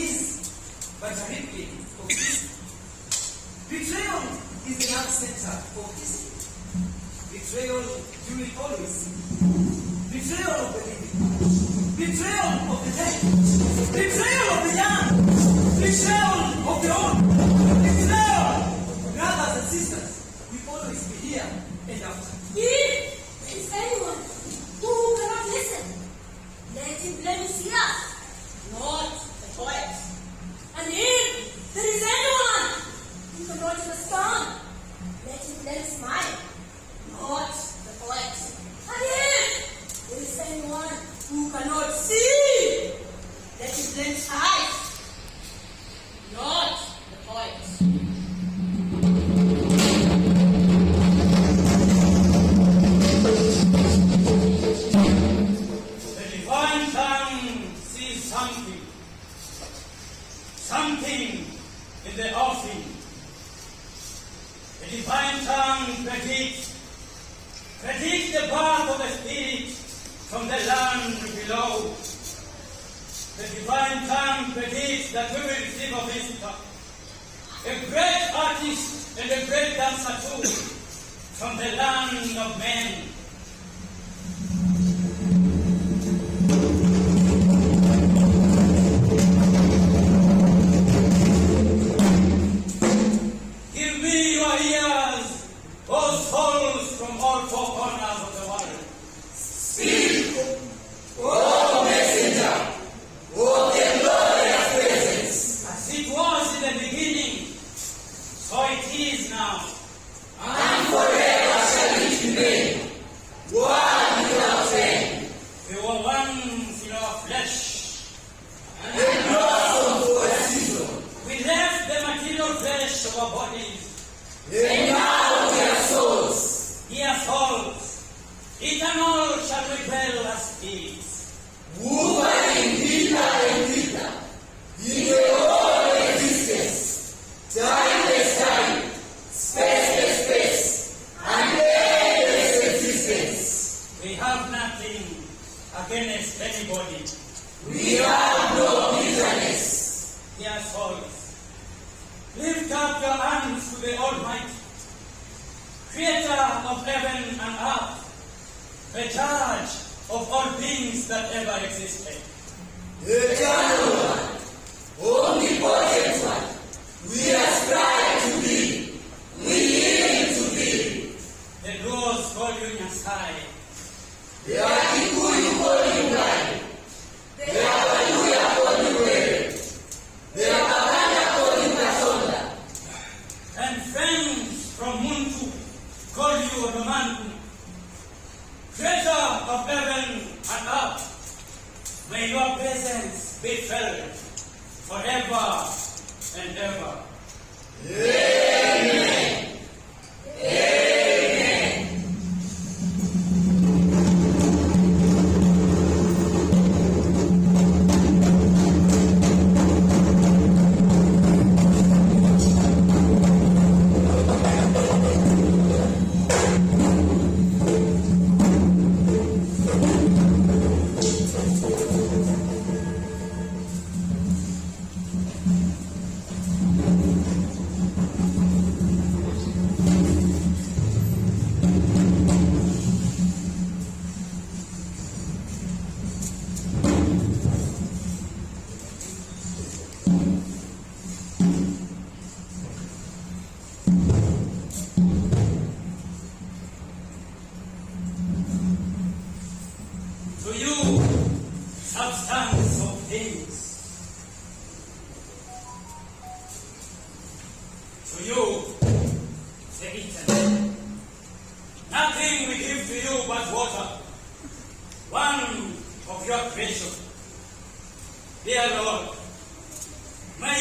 is but a replay of history. Betrayal is the heart center of history. Betrayal you will always see. Betrayal of the living. Betrayal of the dead. Betrayal of the young. Betrayal of the old. Betrayal, brothers and sisters, will always be here and after. If there is anyone who cannot listen, let him blame us, not the poet. And if there is anyone who cannot understand, let him blame smile, not the poet. And if there is anyone who cannot see, let him blame eyes, not the poet. Something in the offing. The divine tongue predicts the path of the spirit from the land below. The divine tongue predicts that we will receive a visitor, a great artist and a great dancer too, from the land of men. Souls from all four corners of the world. Speak, O messenger, of the glorious presence. As it was in the beginning, so it is now. And forever shall it remain. One without end. We were once in our flesh. And blossomed for a season. We left the material flesh of our bodies. And now we are souls. Dear souls, eternal shall we dwell as spirits. Woven deeper and deeper into all existence. Timeless time, spaceless space, and endless existence. We have nothing against anybody. We have no bitterness. Dear souls, lift up your hands to the Almighty, Creator of heaven and earth, the Judge of all things that ever existed. Eternal One, Omnipotent One, we aspire to be, we aim to be. The Lord's call you Nyasai. The Akikuyu call you God. The Abaluya call you Wele. The Abaganda call you Kasonda. And friends from Muntu call you Romantu. Creator of heaven and earth, may your presence be felt forever and ever. Amen. Amen. To you, substance of things. To you, the eternal. Nothing we give to you but water, one of your creation. Dear Lord, may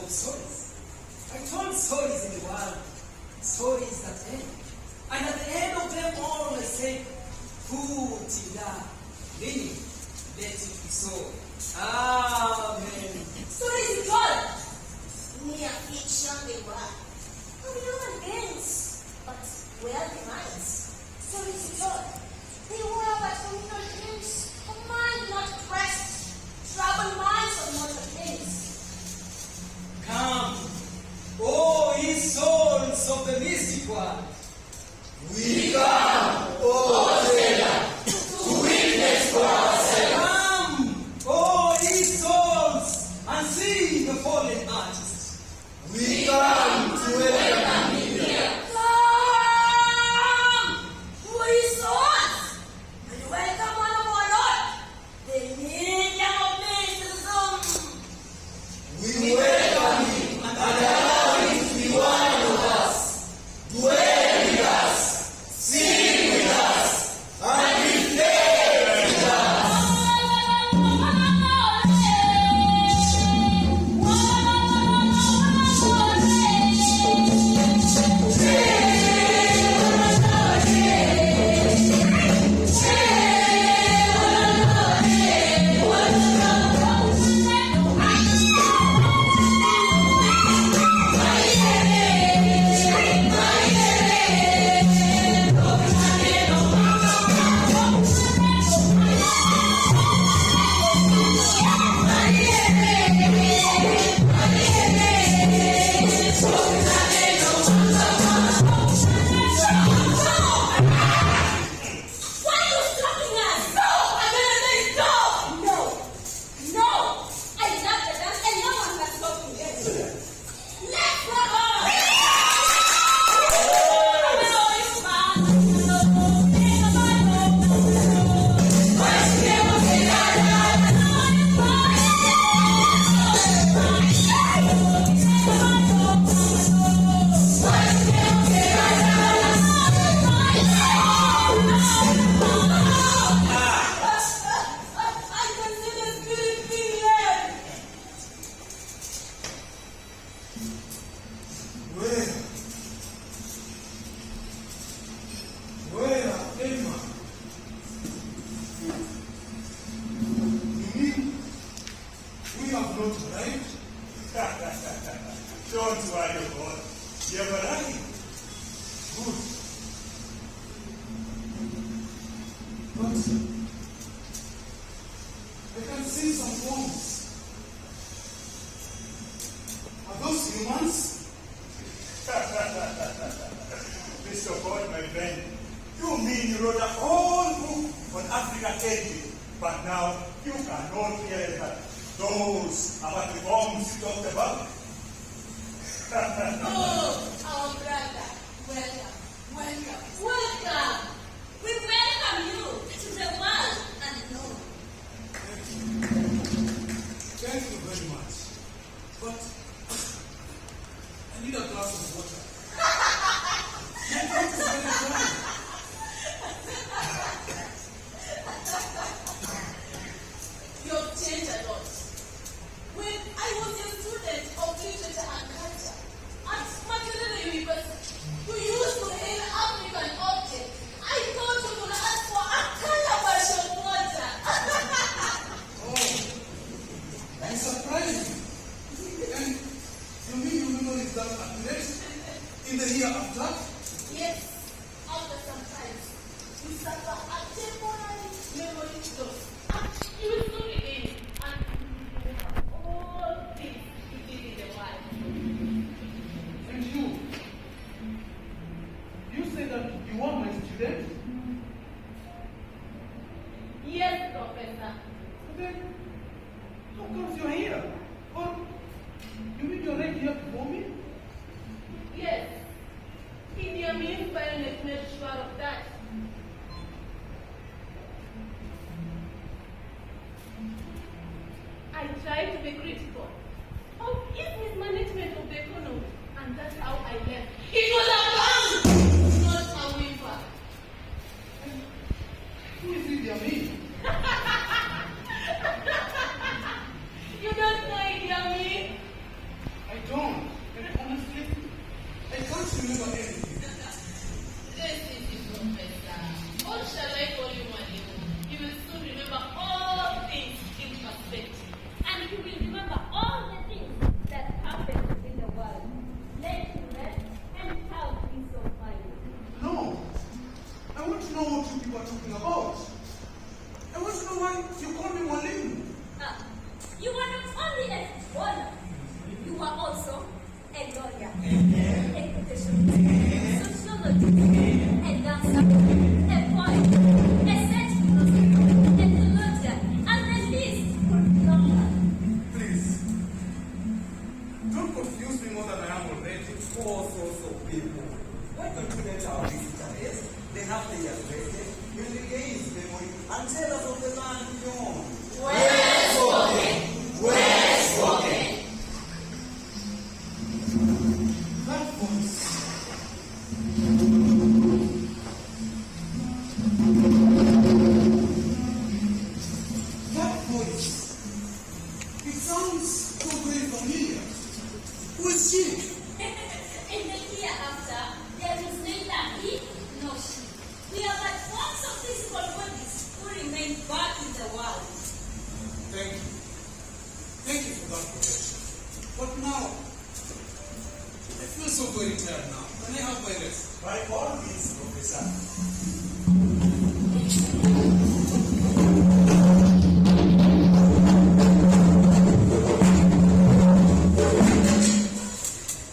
stories. I told stories in the world, stories that end. And at the end of them all, I said, Putila, meaning, let it be so. Amen. Stories you told. Mere fiction they were. Not human beings, but wealthy minds. Stories you told. They were but communal dreams of mind not pressed, troubled minds of mortal things. Come, O ye souls of the mystic one. We come, O Sailor, to witness for ourselves. Come, O ye souls, and see the fallen artist. We come to welcome you here. Come! We souls! And welcome one of our Lord, the medium of mysticism. We welcome him and allow him to be one of us. Dwell with us, sing with us, and reflect with us. Why are you stopping us? No! I'm gonna say no! No! No! I love the dance and no one can stop me. Let's go! I can see the spirit being led. Where Emma? You mean we have not arrived? Don't worry, God. You have arrived. Good. But I can see some forms. Are those humans? Mr. God, my friend, you mean you wrote a whole book on Africa aging, but now you cannot realize that those are the forms you talked about? Oh, our brother, welcome, welcome, welcome. We welcome you to the world unknown. Thank you very much. But I need a glass of water. My throat is very dry. You've changed a lot. When I was a student of literature and culture at Makerere University, who used to hail African objects, I thought you would ask for a calabash of water. Oh, I'm surprised. And you mean you memorize that accurate in the year after? Yes, after some time, we suffer a temporary memory loss. And you will soon begin and remember all things you did in the wild. And you said that you are my student? Yes, Professor. But then, how comes you're here? Or you mean you're right here before me? Yes. He a dancer, a poet, a set philosopher, a theologian, and the list would be longer. Please, don't confuse me more than I am already. Poor souls of people. Why don't you let our visitor rest? Then after he has rested, he will regain his memory and tell us of the land beyond. Well spoken. Well spoken. That voice. That voice. It sounds so very familiar. Who is she? In the hereafter, there is neither he nor she. We are but forms of physical bodies who remain back in the world. Thank you. Thank you for that protection. But now, I feel so very tired now. Can I have my rest? By all means, Professor.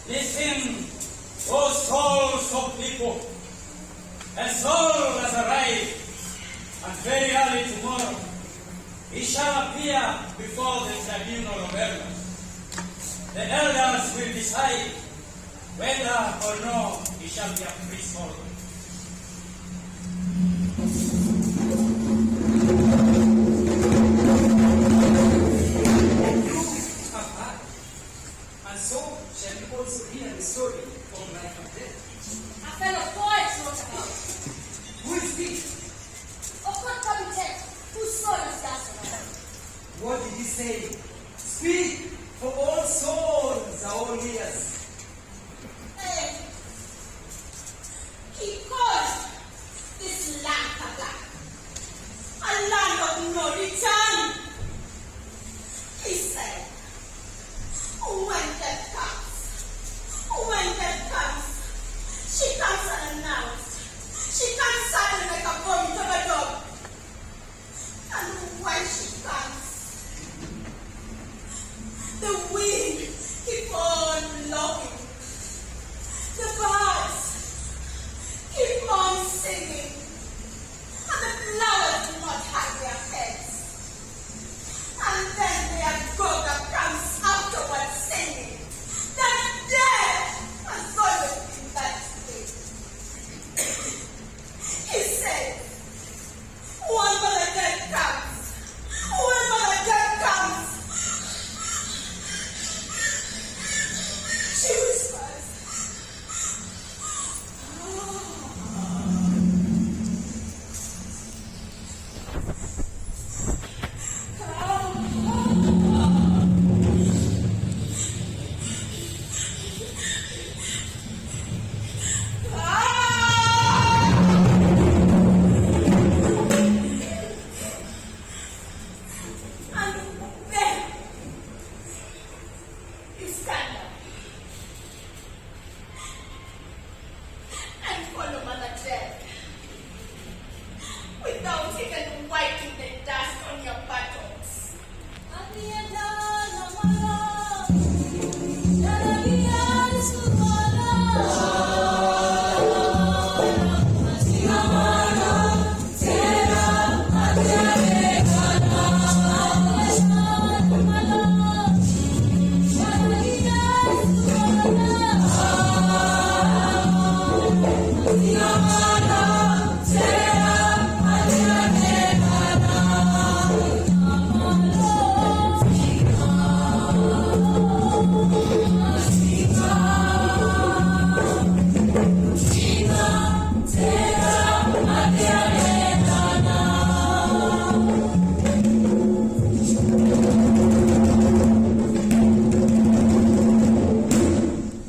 Listen, O souls of people. A soul has arrived, and very early tomorrow he shall appear before the tribunal of elders. The elders will decide whether or no he shall be a free soul. And so shall you also hear the story of life and death. A fellow poet wrote about it. Who is he? Okot Kabitet, whose soul is dancing. What did he say? Speak, for all souls are all ears. Hey, he called this land Kabak a land of no return. He said, when death comes, she comes unannounced. She comes suddenly like a vomit of a dog. And when she comes, the wind keep on blowing. The birds keep on singing. And the flowers do not hide their heads. And then their Goga comes afterwards singing that death has always been that way. He said, whenever the death comes, she whispers, and then you stand up and follow Mother Death without even wiping the dust on your buttocks.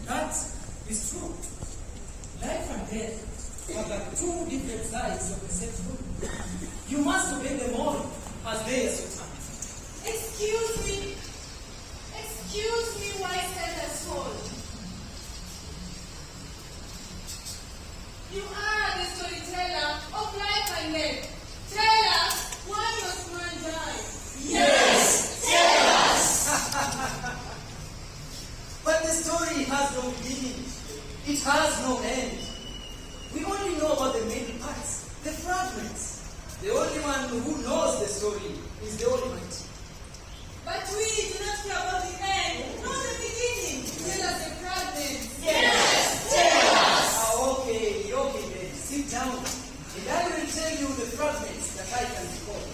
That is true. Life and death are the two different sides of the same story. You must obey them all as they are so time. Excuse me, wise elder soul. You are the storyteller of life and death. Tell us, why must man die? Yes, tell us. But the story has no beginning. It has no end. We only know about the middle parts, the fragments. The only one who knows the story is the Almighty. But we do not care about the end, nor the beginning. Tell us the fragments. Yes, tell us. Okay then. Sit down, and I will tell you the fragments that I can recall.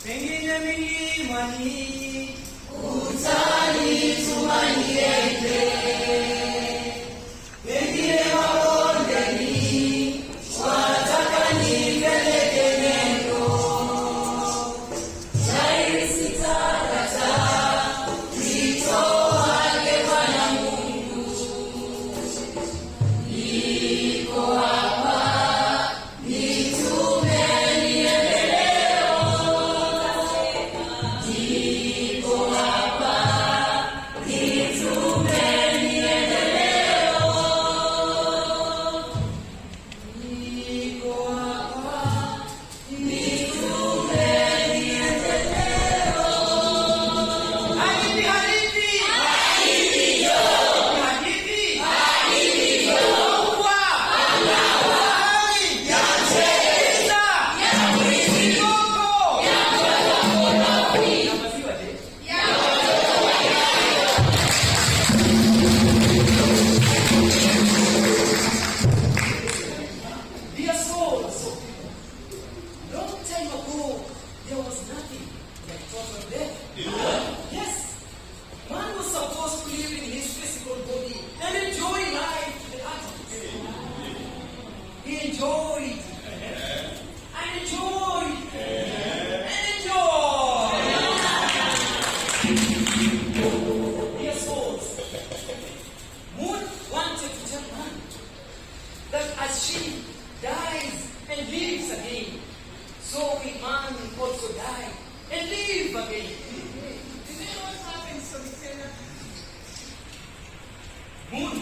Pengine milimani Utani tumaniende, pengine mabondeni, wataka nipeleke neno. Shairi sitakata, nitoage Bwana Mungu. Niko hapa, nitume niende leo. Niko hapa, nitume niende leo. Niko hapa, nitume niende leo. hadithi kubwa Dear souls of people, long time ago there was nothing like total death. Yes, man was supposed to live in his physical body and enjoy life to the utmost. He enjoyed and enjoyed and enjoyed. Dear souls, Moon wanted to tell man that as she dies and lives again, so will man also die and live again. Do you know what happens to the sinner? Moon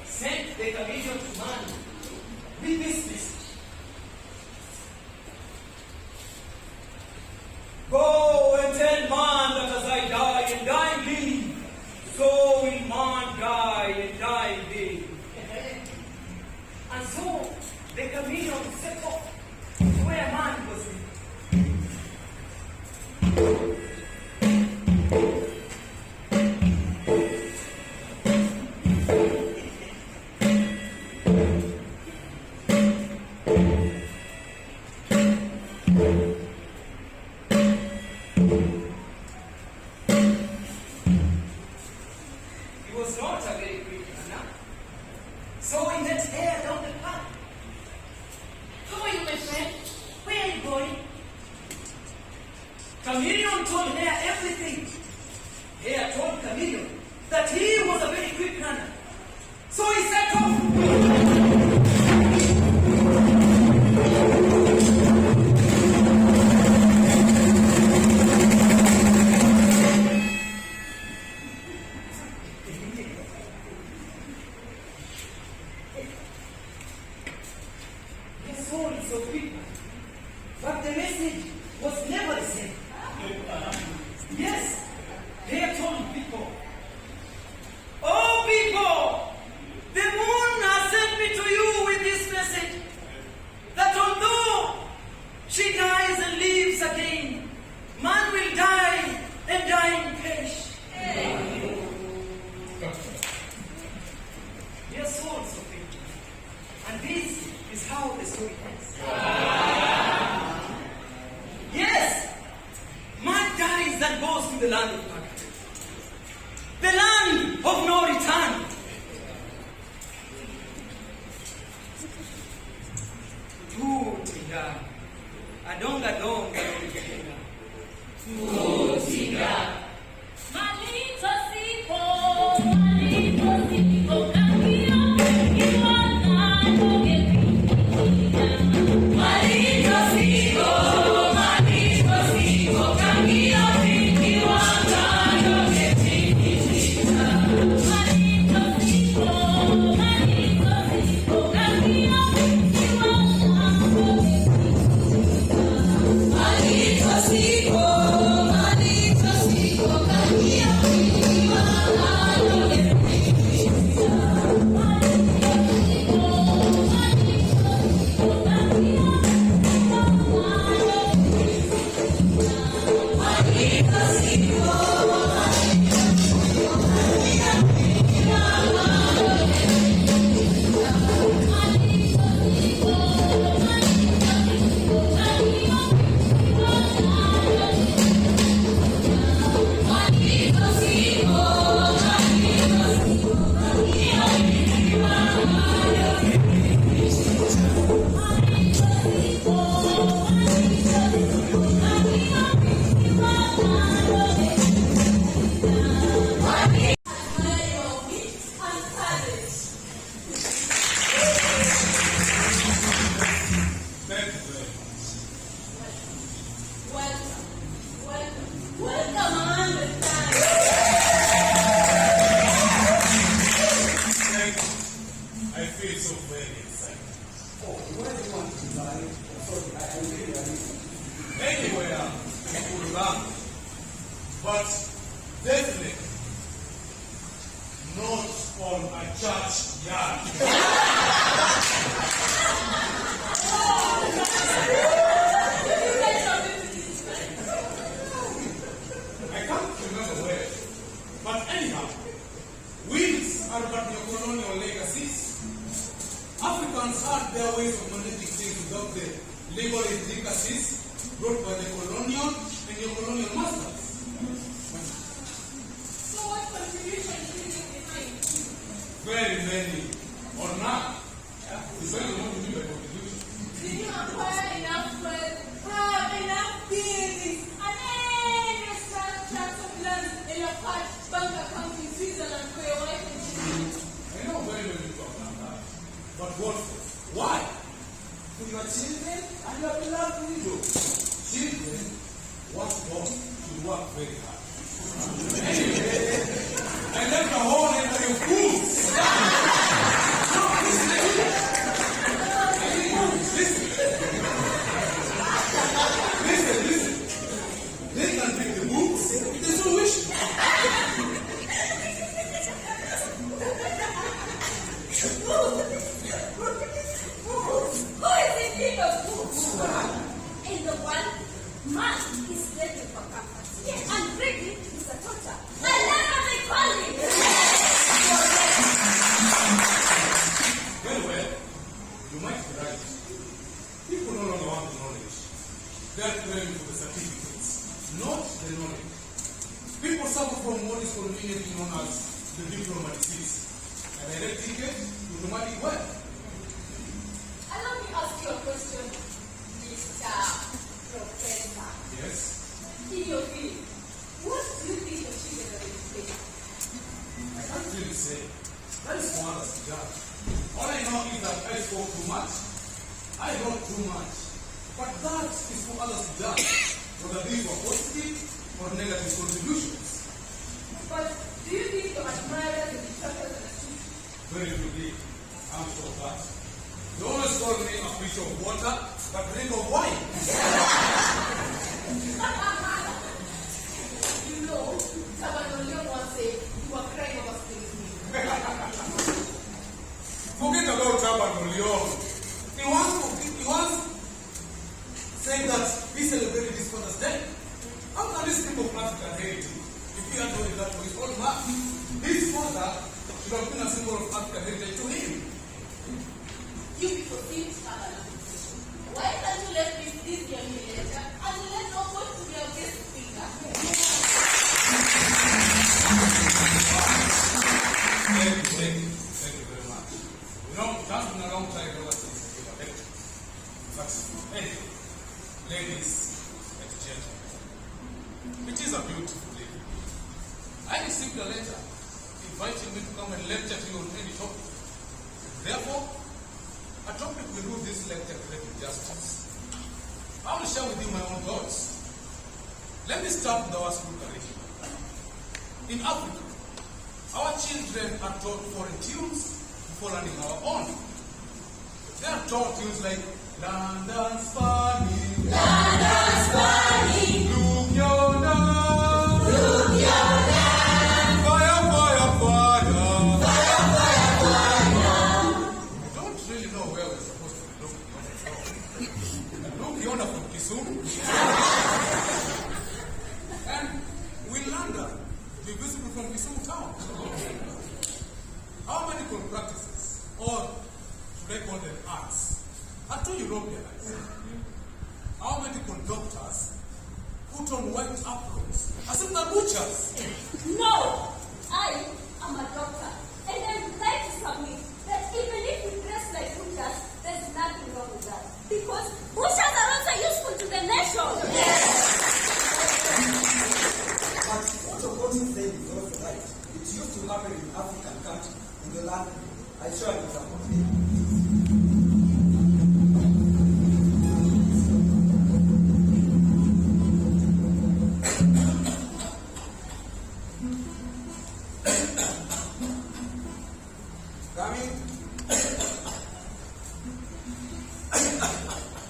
sent the chameleon to man with this message. Go and tell man that as I die and die live, so will man die and die live. And so the chameleon set off to where man was living. He was not a very quick runner. So he met hair down the path. How are you, my friend? Where are you going? Chameleon told Hare everything. Hare told Chameleon that he was a very quick runner. So he set off. Their souls of people. But the message was never the same. Yes, they told people, "Oh people, the moon has sent me to you with this message, that although she dies and lives again, man will die and die in perish." Dear souls of people. And this is how the story ends. Yes, man dies and goes to the land of purgatory, the land of no return. Tutinga, adonga donga donga. Tutinga. Malito sipo, cambio, iguana, no que Malito sipo, cambio, iguana, no que Malito sipo, cambio, iguana, no que Malito sipo, Legal intricacies brought by the colonial and your colonial masters. So what contribution do you leave behind? Very many, or none. Depending on what you mean by contribution. Did you acquire enough wealth, have enough buildings, and endless tracts of land in a large bank account in Switzerland for your wife and children? I know very well you talk like that. But what for? Why? To your children and your beloved widow. Children, what God should work very hard. Anyway, I left the whole entry of fools. Listen. They can take the books if they so wish. Who is in need of books? In the one, man is ready for comfort, and ready is a torture. I never may call it. Well, you might be right. People no longer want the knowledge. They are craving for the certificates, not the knowledge. People suffer from what is conveniently known as the diploma disease. A direct ticket to nomadic wealth. Allow me ask you a question, Mr. Professor. Yes? In your field, what do you think your children are educated? I can't really say. That is for others to judge. All I know is that I spoke too much. I wrote too much. But that is for others to judge, whether these were positive or negative contributions. But do you think your admirers and detractors understood? Very truly, I'm sure of that. They always call me a fish of water, but drink of wine. You know, Tabanolion once said you were crying over spilling milk. Forget about Taban Leon. He once said that we celebrated his Father's Day. How can this speak of African heritage if he had done that for his own man? His father should have been a symbol of African heritage to him. You people seem to have an application. Why can't you let me this young later and let us go to your guest speaker? Thank you very much. You know, it has been a long time ever since I gave a lecture. But anyway, ladies and gentlemen, it is a beautiful day. I received a letter inviting me to come and lecture to you on any topic. Therefore, a topic will do this lecture great justice. I will share with you my own thoughts. Let me start with our school curriculum. In Africa, our children are taught foreign tunes before learning our own. They are taught tunes like London Spanish, Look yonder, Fire, fire, fire. I don't really know where we're supposed to be looking. Look yonder from Kisumu. And we learned that to be visible from Kisumu town. Our medical practices, or should I call them arts, are too Europeanized. Our medical doctors put on white aprons as if they're butchers. No, I am a doctor, and I would like to submit that even if we dress like butchers, there's nothing wrong with that. Because butchers are also useful to the nation. But what okot is saying is also right. It used to happen in African countries, in the land. I show an example. Coming.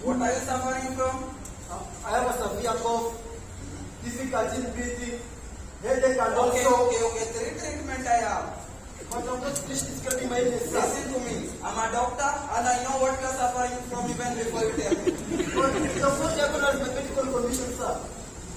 What are you suffering from? I have a severe cough, difficulty in breathing, headache, and Okay. also. Three treatment I have. But I'm not describing my illness, sir. Listen to me. I'm a doctor and I know what you're suffering from even before you tell me. But it's not diagnosed with medical condition, sir.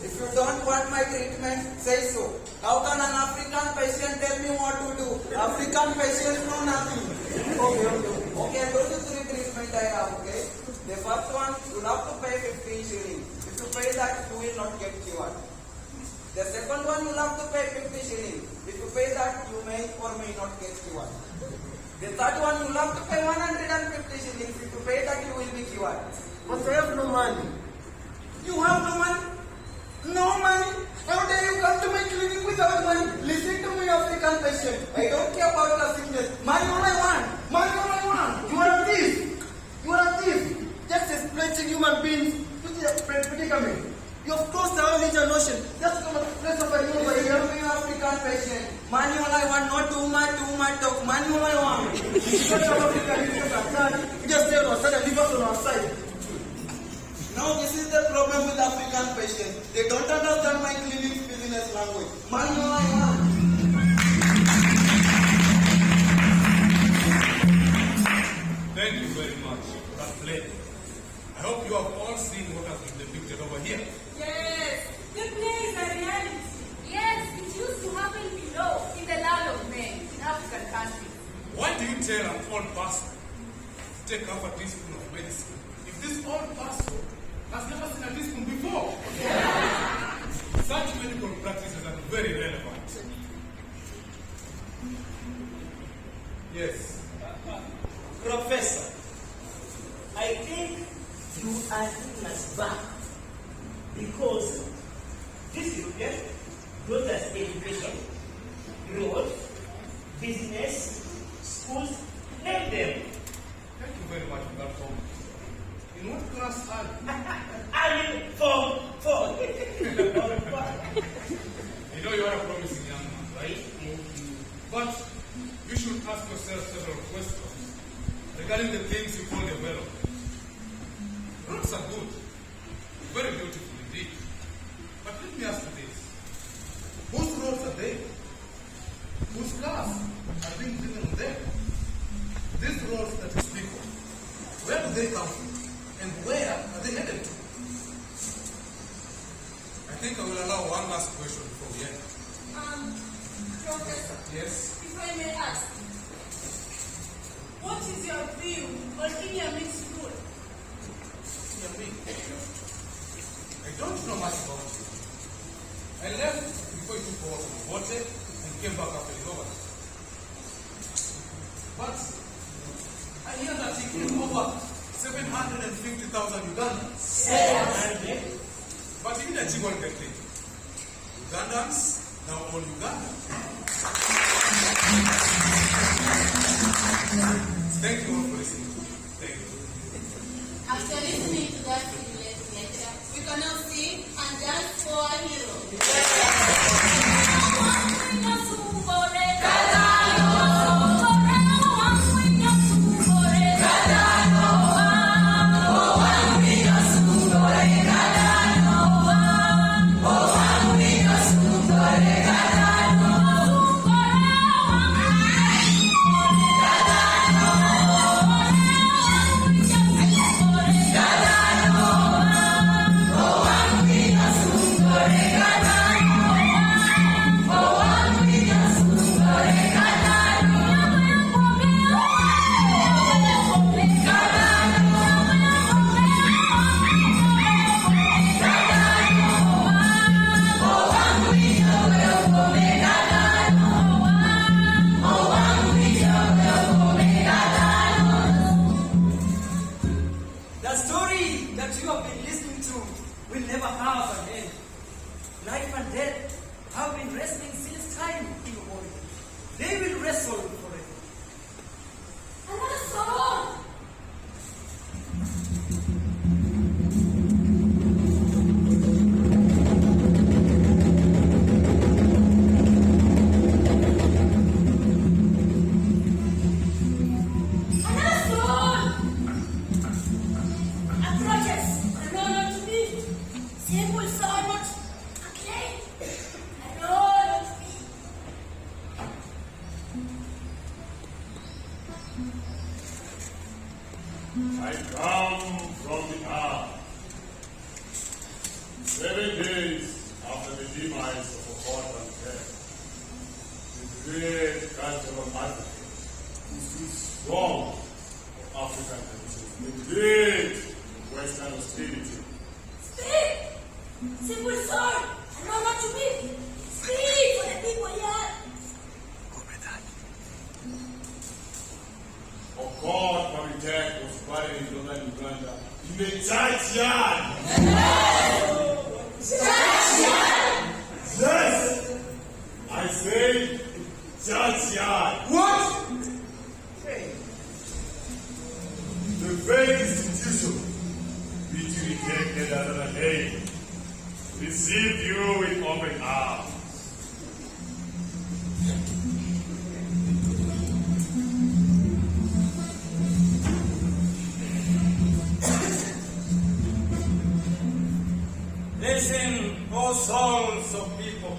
If you don't want my treatment, say so. How can an African patient tell me what to do? African patients know nothing. Okay. Okay, go to three treatment I have, okay? The first one, you have to pay 15 shillings. If you pay that, you will not get cured. The second one, you have to pay 50 shillings. If you pay that, you may or may not get cured. The third one, you have to pay 150 shillings. If you pay that, you will be cured. But I have no money. You have no money? No money? How dare you come to my clinic without money? Listen to me, African patient. I don't care about your sickness. Money all I want. Money all I want. You are a thief. You are a thief. Just exploiting human beings to the predicament. You have crossed the whole Indian Ocean. Just come to the place of a human Listen to me, African patient. Money all I want. Not too much talk. Money all I want. You just say on and leave us on our side. Now this is the problem with African patients. They don't understand my clinic's business language. Money all I want. Thank you very much for that play. I hope you have all seen what has been depicted over here. Yes, the play is a reality. Yes, it used to happen below in the land of men in African countries. Why do you tell an old person to take up a teaspoon of medicine if this old person has never seen a teaspoon before? Such medical practices are very relevant. Yes. Professor, I think you are taking us back because this European brought us education, roads, business, schools, name them. Thank you very much for that comment. In what class are you? I mean, for. You know you are a promising young man, right? But you should ask yourself several questions regarding the things you call development. Roads are good, very beautiful indeed. But let me ask you this. Whose roads are they? Whose cars are being driven on them? These roads that you speak of, where do they come from? And where are they headed to? I think I will allow one last question before we end. Professor, Yes? if I may ask, what is your view on Idi Amin's rule? I don't know much about you. I left before you took over from Okote and came back after his overthrow. But I hear that he killed over 750,000 Ugandans. 700? But he didn't achieve one thing. Ugandans, now all Ugandans. Thank you all for listening. Thank you. After listening to that privileged lecture, we can now sing and dance for our hero. The story that you have been listening to will never have an end. Life and death have been wrestling since time immemorial. They will wrestle forever. Another song! hostility. Speak! Simple sir, I know what you mean. Speak for the people here. Okot Pavitek was buried in northern Uganda in the churchyard. Yes! I say churchyard. What? The very institution which you rejected another day received you with open arms. Listen, O souls of people.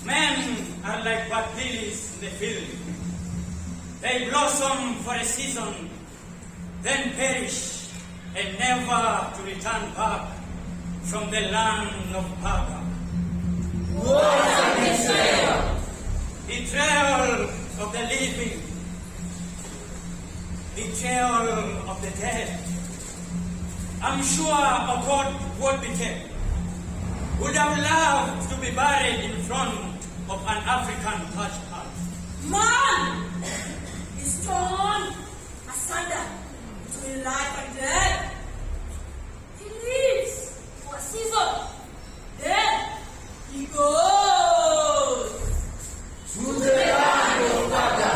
Men are like bad lilies in the field. They blossom for a season, then perish, and never to return back from the land of Paga. What a betrayal! Betrayal of the living, betrayal of the dead. I'm sure okot would be kept. Would have loved to be buried in front of an African church house. Man is torn asunder between life and death. He lives for a season, then he goes To the land of Paga,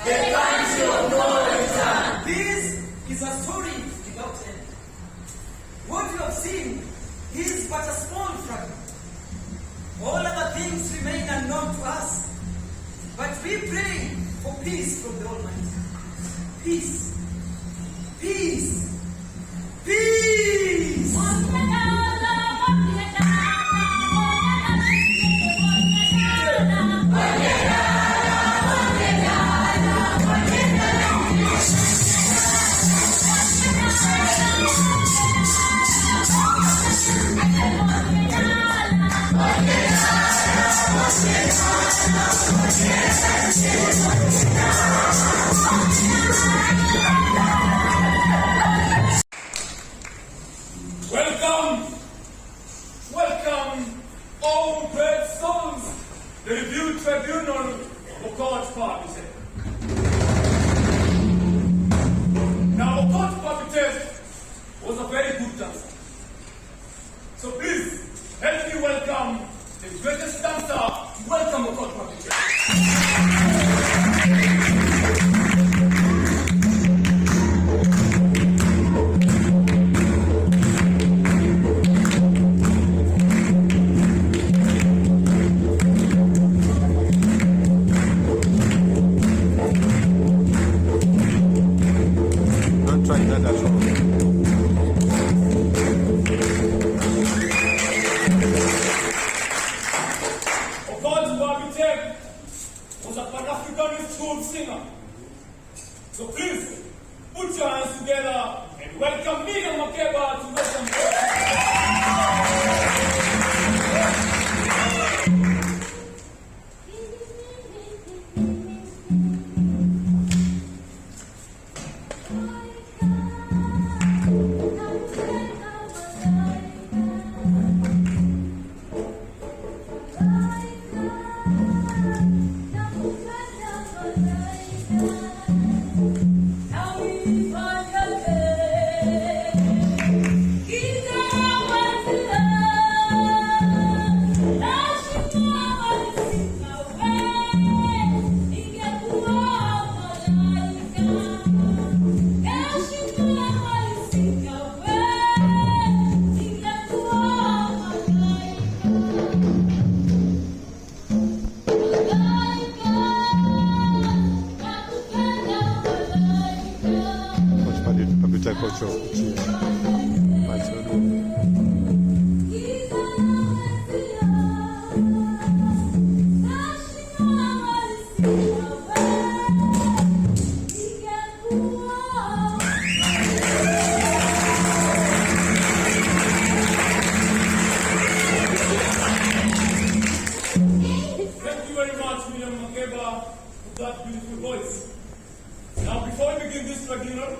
the country of no return. This is a story without end. What you have seen is but a small fragment. All other things remain unknown to us. But we pray for peace from the Almighty. Peace. Peace. Peace. Welcome, welcome, all great souls, the review tribunal of God's Party. Now, God's Party was a very good dancer. So please, help me welcome the greatest dancer to welcome God's Party. Don't try that at all. Okot Pavitek was a Pan-Africanist school singer. So please, put your hands together and welcome Miguel Makeba to welcome Kocho uchi machodo. Thank you very much, William Makeba, for that beautiful voice. Now, before we begin this tribunal,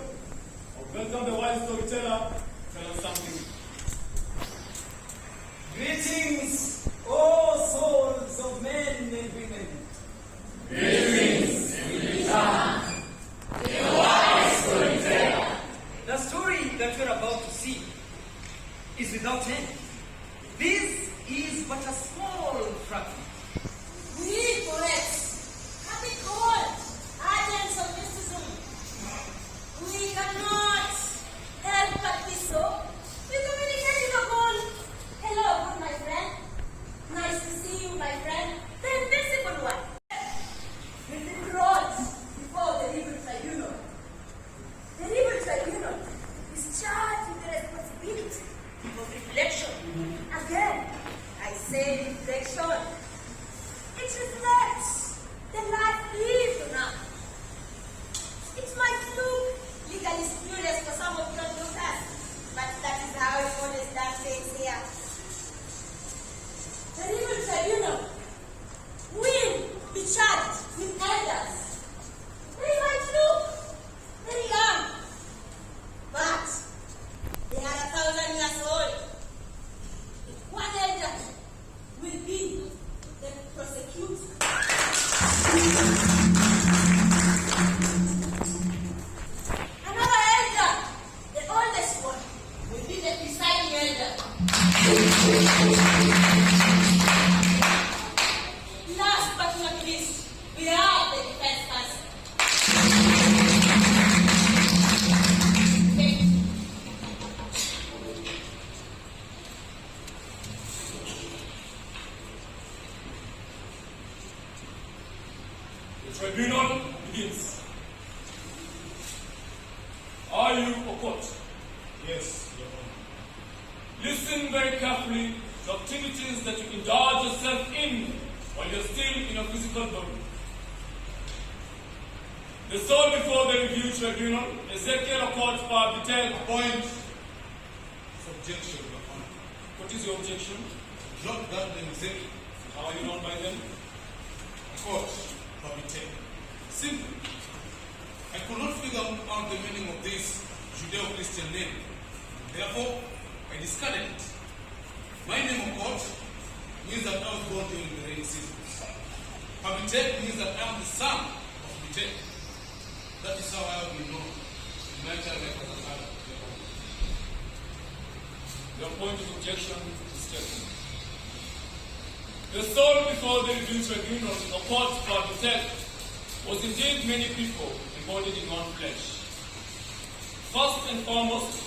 I welcome the wise storyteller, tell us something. Greetings, all souls of men and women. The story that we're about to see is without end. This is but a small fragment. We poets have been called agents of mysticism. We cannot help but be so. We communicate upon, hello, good my friend. Nice to see you, my friend. The invisible one. We've been brought before the legal tribunal. The legal tribunal is charged with the responsibility of reflection. Again, I say reflection. It reflects the life lived on earth. It might look legally spurious for some of your daughters, but that is how it always done things here. The legal tribunal will be charged with elders. They might look very young, but they are 1,000 years old. One elder will be the prosecutor. Another elder, the oldest one, will be the presiding elder. Last but not least, we have the defense counsel. Thank you. The tribunal begins. Are you okot? Yes, Your Honor. Listen very carefully to activities that you indulge yourself in while you're still in a physical body. The soul before the review tribunal, Ezekiel Okot Parbitel. Point. Subjection, Your Honor. What is your objection? Not that the executive. How are you known by them? Court, Babite. Simple. I could not figure out the meaning of this Judeo-Christian name. Therefore, I discarded it. My name of court means that I was born during the rainy season. Babite means that I am the son of Bite. That is how I have been known in my child life as an adult. Your point of objection is taken. The soul before the review tribunal, Okot Parbitel, was indeed many people embodied in one flesh. First and foremost,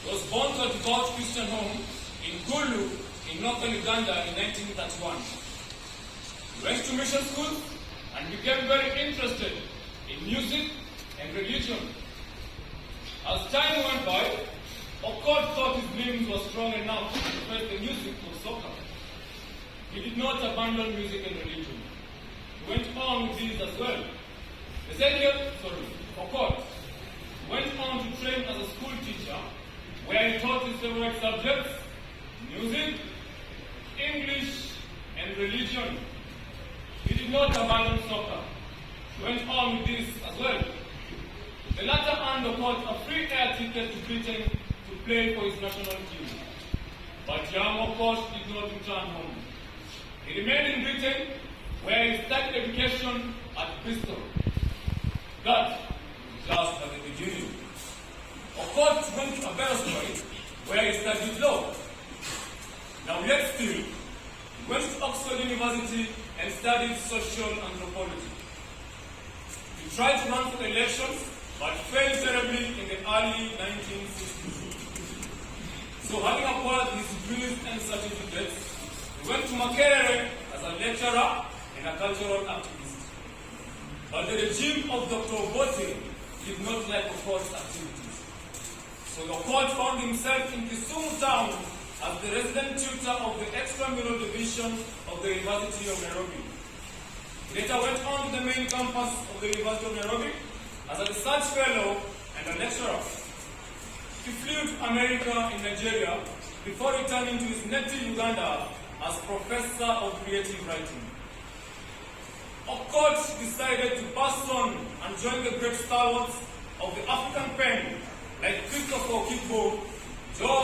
he was born to a devout Christian home in Gulu, in northern Uganda in 1931. He went to mission school and became very interested in music and religion. As time went by, Okot thought his limbs were strong enough to face the music of soccer. He did not abandon music and religion. He went on with these as well. Okot went on to train as a school teacher, where he taught his favorite subjects, music, English, and religion. He did not abandon soccer. He went on with this as well. The latter earned Okot a free air ticket to Britain to play for his national team. But young Okot did not return home. He remained in Britain, where he started education at Bristol. That is just at the beginning. Okot went to Aberystwyth, where he studied law. Now yet still, he went to Oxford University and studied social anthropology. He tried to run for elections, but failed terribly in the early 1960s. So having acquired his degrees and certificates, he went to Makerere as a lecturer and a cultural activist. But the regime of Dr. Obote did not like Okot's activities. So Okot found himself in Kisumu town as the resident tutor of the extramural division of the University of Nairobi. He later went on to the main campus of the University of Nairobi as a research fellow and a lecturer. He flew to America in Nigeria before returning to his native Uganda as professor of creative writing. Okot decided to pass on and join the great stalwarts of the African pen like Christopher Okigbo, George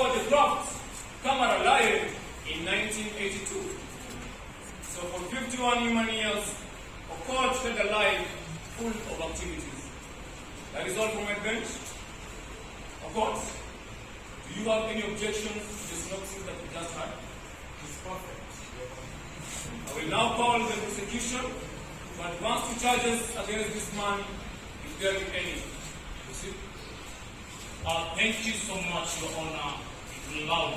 51 human years, okot stayed alive, full of activities. That is all from my bench. Okot, do you have any objections to the synopsis that we just had? It's perfect. I will now call the prosecution to advance the charges against this man, if there be any. Proceed. Thank you so much, Your Honor. It will allow me.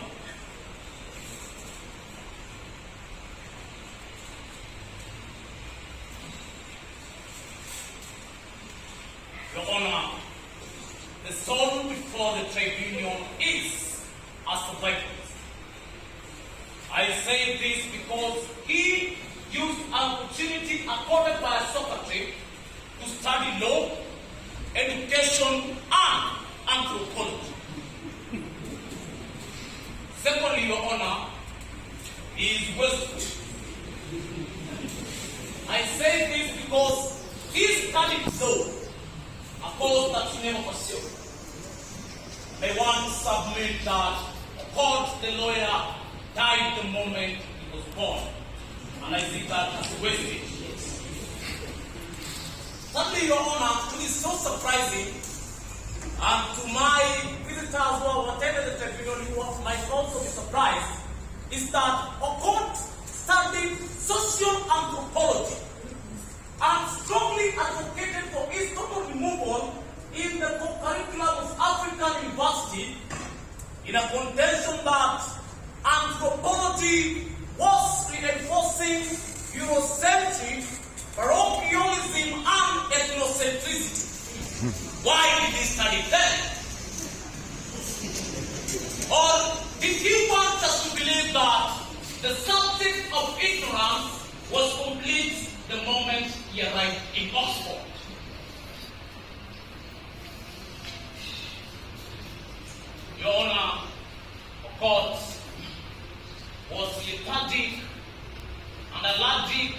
Your Honor, the soul before the tribunal is a survivalist. I say this because he used an opportunity accorded by a Socrates to study law, education, and anthropology. Secondly, Your Honor, he is wasteful. I say this because he studied law, a course that he never pursued. I want to submit that okot, the lawyer, died the moment he was born, and I see that as wastage. Thirdly, Your Honor, it is so surprising, and to my visitors who have attended the tribunal who might also be surprised, is that okot studied social anthropology and strongly advocated for its total removal in the curriculum of African University in a contention that anthropology was reinforcing Eurocentric, parochialism, and ethnocentricity. Why did he study then? Or did he want us to believe that the subject of ignorance was complete the moment he arrived in Oxford? Your Honor, okot was lethargic and allergic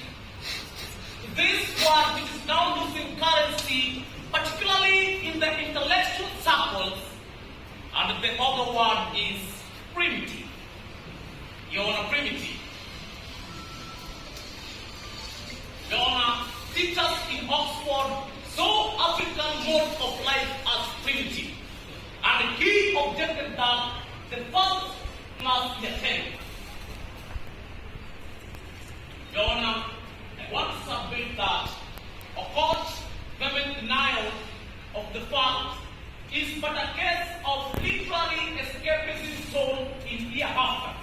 to this word which is now losing currency, particularly in the intellectual circles, and the other word is primitive. Your Honor, primitive. Your Honor, teachers in Oxford saw African mode of life as primitive, and he objected that the first class he attended. Your Honor, I want to submit that okot vehement denial of the fact is but a case of literary escapism sold in hereafter,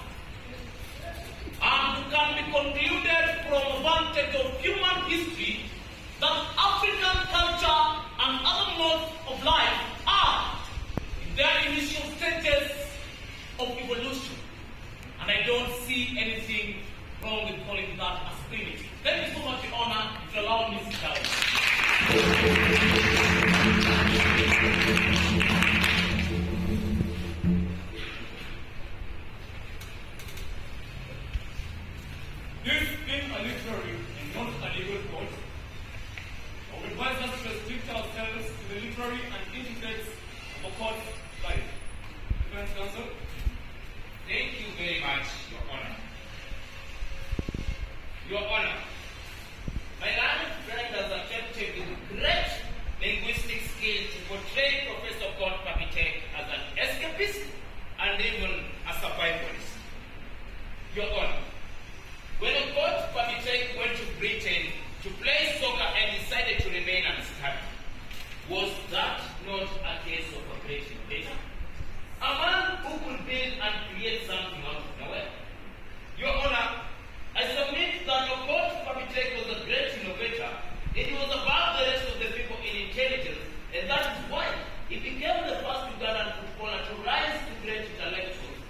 and can be concluded from advantage of human history that African culture and other modes of life are in their initial stages of evolution, and I don't see anything wrong with calling that as primitive. Thank you so much, Your Honor, if you allow me to sit down. This being a literary and not a legal court, I would advise us to restrict ourselves to the literary and intellects of okot's life. Defense counsel? Thank you very much, Your Honor. Your Honor, my learned friend has attempted with great linguistic skill to portray Professor okot as an escapist and even a survivalist. Your Honor, when okot went to Britain to play soccer and decided to remain unstudied, was that not a case of a great innovator? A man who could build and create something out of nowhere? Your Honor, I submit that okot was a great innovator. It was above the rest of the people in intelligence, and that is why he became the first Ugandan footballer to rise to great intellectuals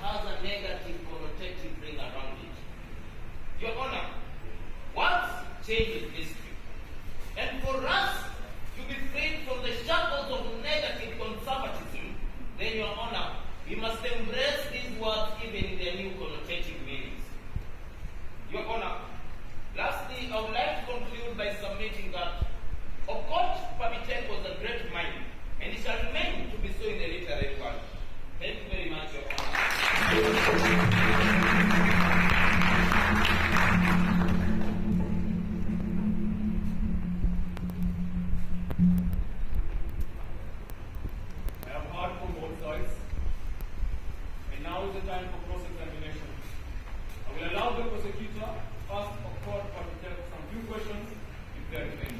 has a negative connotative ring around it. Your Honor, words change history. And for us to be freed from the shackles of negative conservatism, then, Your Honor, we must embrace these words even in their new connotative meanings. Your Honor, lastly, I would like to conclude by submitting that Okot was a great mind, and it shall remain to be so in the literary world. Thank you very much, Your Honor. I have heard from both sides, and now is the time for cross-examination. I will allow the prosecutor to ask Okot some few questions if there is any.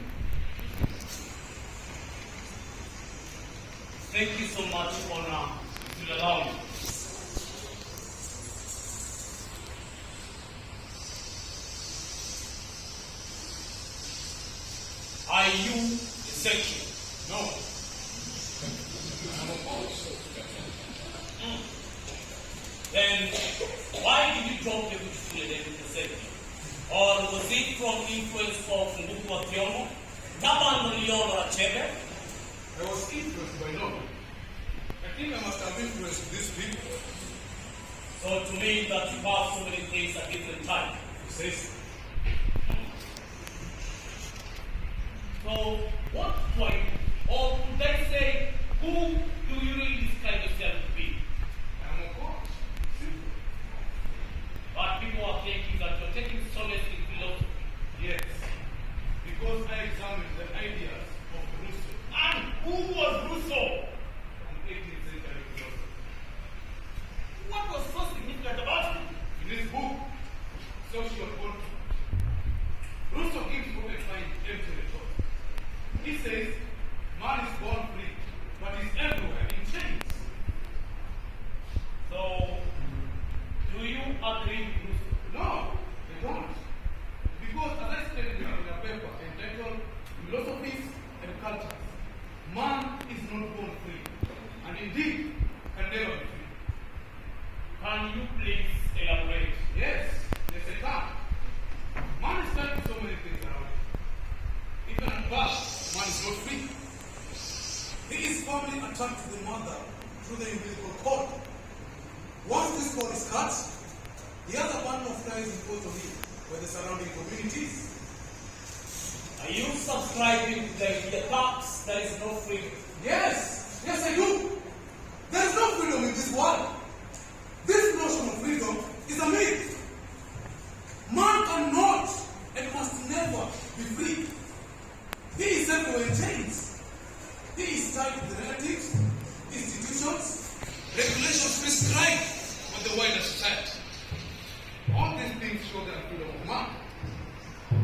Thank you so much, Honor, to allow me. Are you Ezekiel? No. Then why did you drop the Biblia in Ezekiel? Or was it from influence of Ndugu Thiono? Kama Noliolo Achebe? I was influenced by no. I think I must have influenced these people. So to me that you have so many things at different times. He says, So what point, or could I say, who do you really describe yourself to be? I'm a coach. Simple. But people are thinking that you're taking solace in philosophy. Yes. Because I examined the ideas of Rousseau. And who was Rousseau? An 18th century philosopher. What was so significant about him? In his book, Social Contract, Rousseau gives what I find empty thought. He says, man is born free, but is everywhere in chains. So, do you agree with Rousseau? No, they don't. Because as I stated in a paper entitled Philosophies and Cultures, man is not born free, and indeed can never be free. Can you please elaborate? Yes, I can. Man is tied to so many things around him. Even at birth, man is not free. He is firmly attached to the mother through the umbilical cord. Once this cord is cut, he has a bundle of ties imposed on him by the surrounding communities. Are you subscribing to the facts there is no freedom? Yes, I do. There is no freedom in this world. This notion of freedom is a myth. Man cannot and must never be free. He is everywhere in chains. He is tied to the relatives, institutions, regulations prescribed by the wider society. All these things show the freedom of man.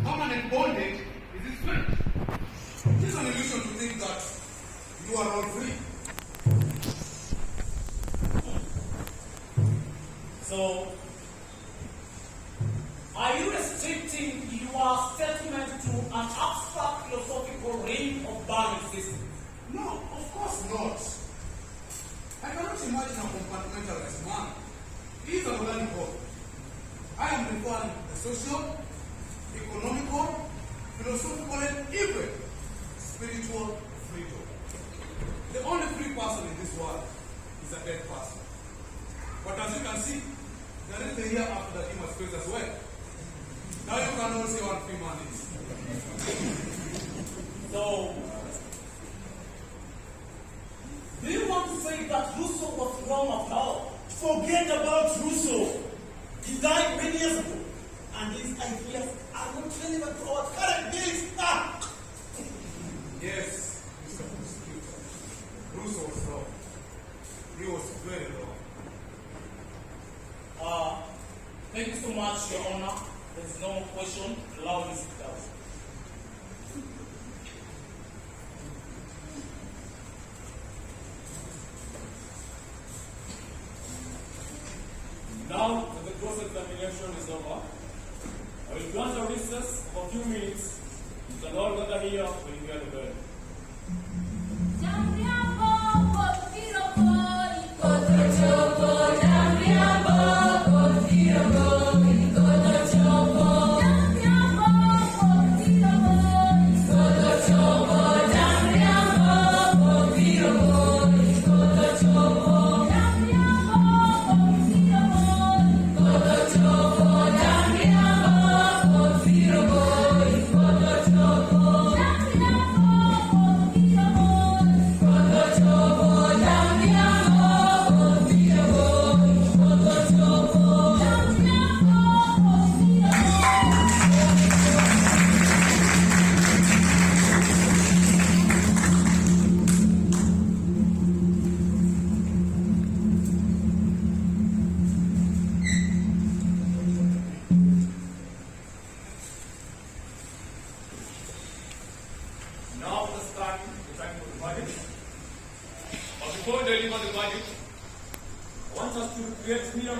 Permanent bondage is his strength. It is an illusion to think that you are all free. So, are you restricting your statement to an abstract philosophical ring of bound existence? No, of course not. I cannot imagine a compartmentalized man. He is an organic whole. I am referring to the social, economical, philosophical, and even spiritual freedom. The only free person in this world is a dead person. But as you can see, there is the hereafter that he must face as well. Now you can all see what free man is. So, do you want to say that Rousseau was wrong after all? Forget about Rousseau. He died many years ago, and his ideas are not relevant to our current days. Yes, Mr. Prosecutor. Rousseau was wrong. He was very wrong. Thank you so much, Your Honor. There's no question. Allow me to sit down. Now that the cross-examination is over, I will grant a recess for a few minutes. You can all gather here when you hear the bell. Jamriapo, Popiro, Iko, Jogo, Jamriapo.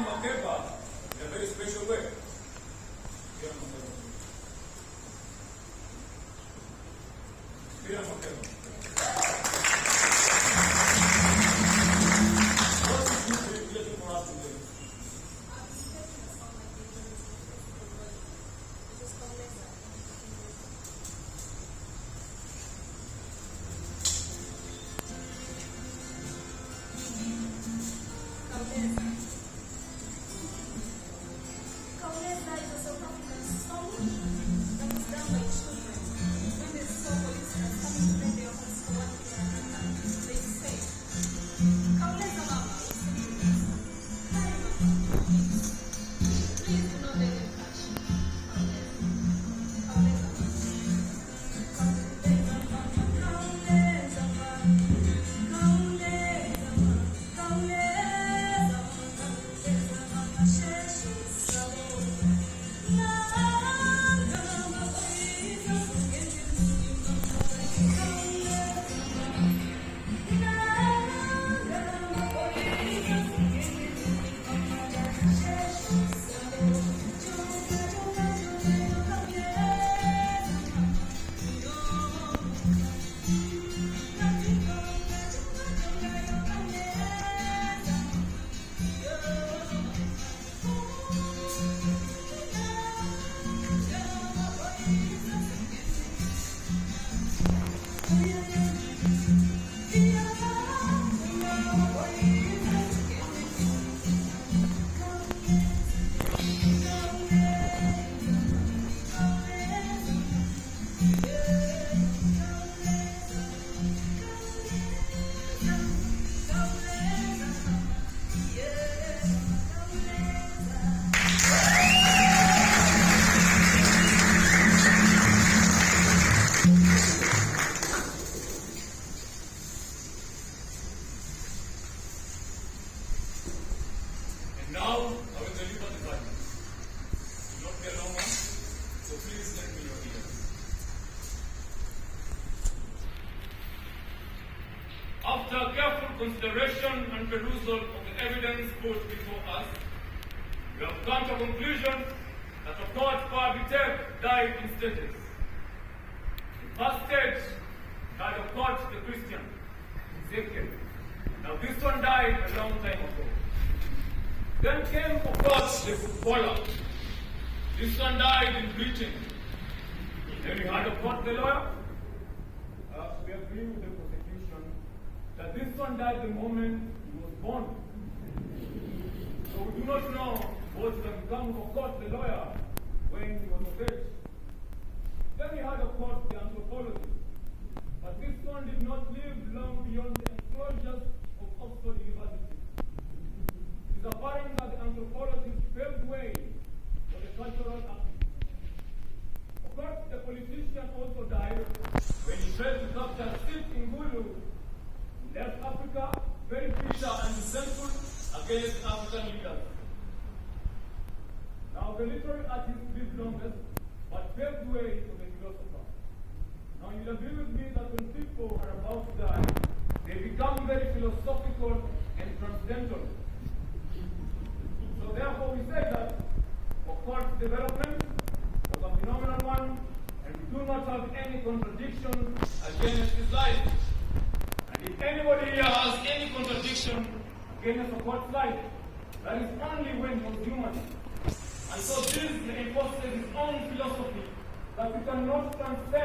Makeba in a very special way. What is you creating for us today? And now, I will deliver the verdict. It will not be a long one, so please lend me your ears. After careful consideration and perusal of the evidence put before us, we have come to a conclusion that okot died in stages. The first stage died okot the Christian, Ezekiel. Now this one died a long time ago. Then came okot the footballer. This one died in Britain. Then we had okot the lawyer. We agree with the prosecution that this one died the moment he was born. So we do not know what would have become of okot the lawyer when he was of age. Then we had okot the anthropologist. But this one did not live long beyond the enclosures of Oxford University. It is apparent that the anthropologist paved way for the cultural activist. Okot the politician also died when he failed to capture a seat in Gulu, left Africa very bitter and resentful against African leaders. Now the literary artist lived longest, but paved way for the philosopher. Now you'll agree with me that when people are about to die, they become very philosophical and transcendental. So therefore we say that okot's development was a phenomenal one, and we do not have any contradiction against his life. And if anybody here has any contradiction against okot's life, that is only when he was human. And so this enforces his own philosophy that we cannot transcend